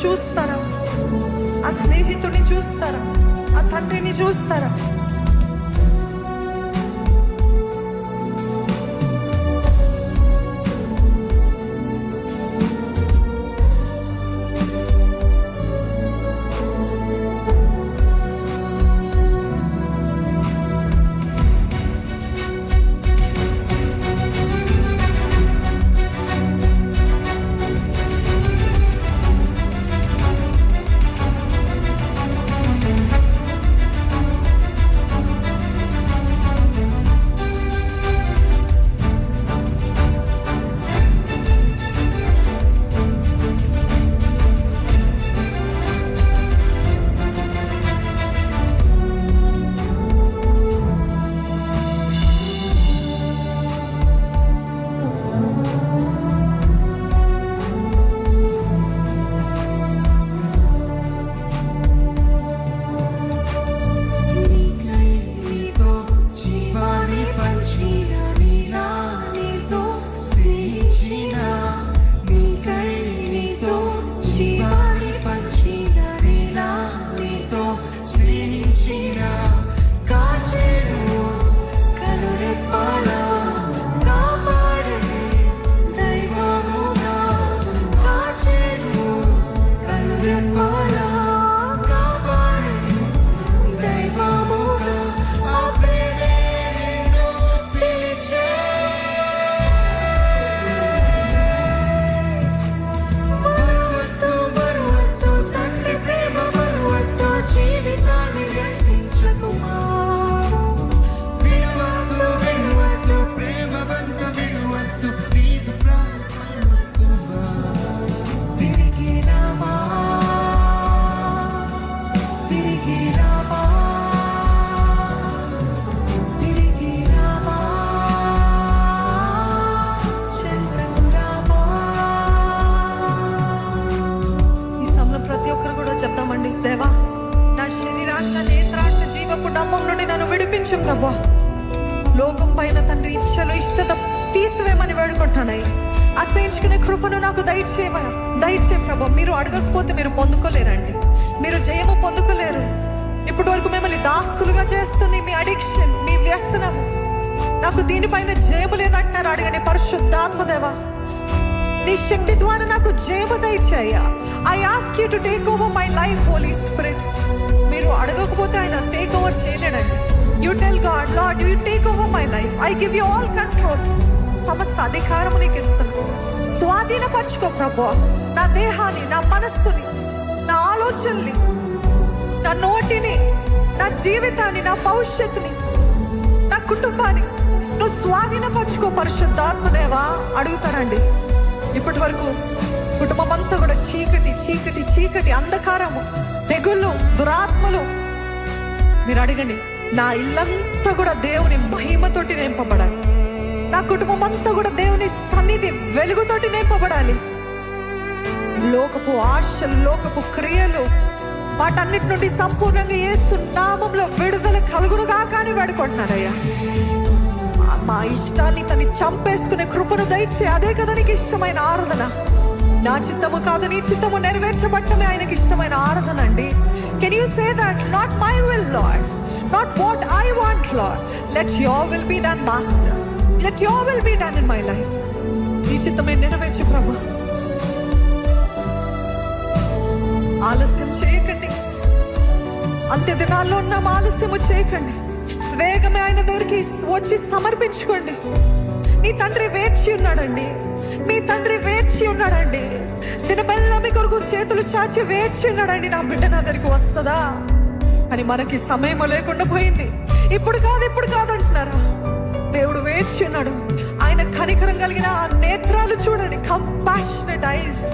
చూస్తారా? ఆ స్నేహితుడిని చూస్తారా? ఆ తండ్రిని చూస్తారా? దేవా, నా శరీరాశ, నేత్రాశ, జీవపు డంబం నుండి నన్ను విడిపించు ప్రభువా. లోకం పైన తండ్రి ఇచ్చలు ఇష్టత తీసివేయమని వేడుకుంటున్నాయి. అసహించుకునే కృపను నాకు దయచే ప్రభు. మీరు అడగకపోతే మీరు పొందుకోలేరండి. మీరు జయము పొందుకోలేరు. ఇప్పటి వరకు మిమ్మల్ని దాస్తులుగా చేస్తుంది మీ అడిక్షన్, మీ వ్యసనం. నాకు దీనిపైన జయము లేదంటున్నారు. అడగండి. పరిశుద్ధాత్మ దేవా, నీ శక్తి ద్వారా నాకు జయము దయచేయ్యా. I ask you to take over my life, holy spirit. మీరు అడగకపోతే ఆయన టేక్ ఓవర్ చేయలేడండి. You tell God, Lord you take over my life. I give you all control. సమస్త అధికారము నీకు ఇస్తున్నాను. స్వాధీనపరచుకో ప్రభువా. నా దేహాన్ని, నా మనస్సుని, నా ఆలోచనని, నా నోటిని, నా జీవితాన్ని, నా భవిష్యత్తుని, నా కుటుంబాన్ని నువ్వు స్వాధీనపరచుకో పరిశుద్ధాత్మదేవా. అడుగుతారండి. ఇప్పటి వరకు కుటుంబం అంతా కూడా చీకటి చీకటి చీకటి, అంధకారము, తెగుళ్ళు, దురాత్మలు. మీరు అడగండి. నా ఇల్లంతా కూడా దేవుని మహిమతోటి నింపబడాలి. నా కుటుంబం అంతా కూడా దేవుని సన్నిధి వెలుగుతోటి నింపబడాలి. లోకపు ఆశలు, లోకపు క్రియలు, వాటన్నిటి నుండి సంపూర్ణంగా యేసు నామములో విడుదల కలుగునుగా కానీ వేడుకుంటున్నారయ్యా. మా ఇష్టాన్ని తను చంపేసుకునే కృపను దయచే. అదే కదా నీకు ఇష్టమైన ఆరాధన. నా చిత్తము కాదు నీ చిత్తము నెరవేర్చబట్టమే ఆయనకి ఇష్టమైన ఆరాధన అండి. Can you say that? Not my will lord, not what I want lord, let your will be done master, let your will be done in my life. నీ చిత్తమే నెరవేర్చు ప్రభు. ఆలస్యం చేయకండి. అంత్య దినాల్లో ఉన్నాం. ఆలస్యము చేయకండి. వేగమే ఆయన దగ్గరికి వచ్చి సమర్పించుకోండి. నీ తండ్రి వేచి ఉన్నాడండి. మీ తండ్రి వేచి ఉన్నాడండి. దినమెల్లా మీ కొరకు చేతులు చాచి వేచి ఉన్నాడండి. నా బిడ్డ నా దగ్గరికి వస్తుందా అని. మనకి సమయం లేకుండా పోయింది. ఇప్పుడు కాదు అంటున్నారా? దేవుడు వేచి ఉన్నాడు. ఆయన కనికరం కలిగిన ఆ నేత్రాలు చూడండి. Compassionate eyes.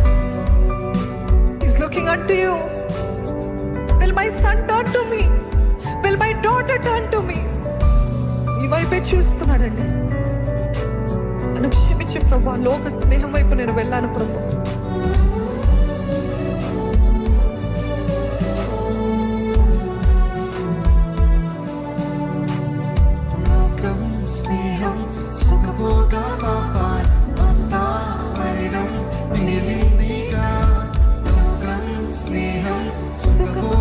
Is looking at you. Will my son turn to me, will my daughter turn to me. ఈ వైపే చూస్తున్నాడండి. నన్ను క్షమించు ప్రభు. లోక స్నేహం వైపు నేను వెళ్ళాను ప్రభు. లోకం, స్నేహం, సుఖభోగ పాపాలు అంతా మరణం మిగిలిందిగా. లోకం సుఖభోగం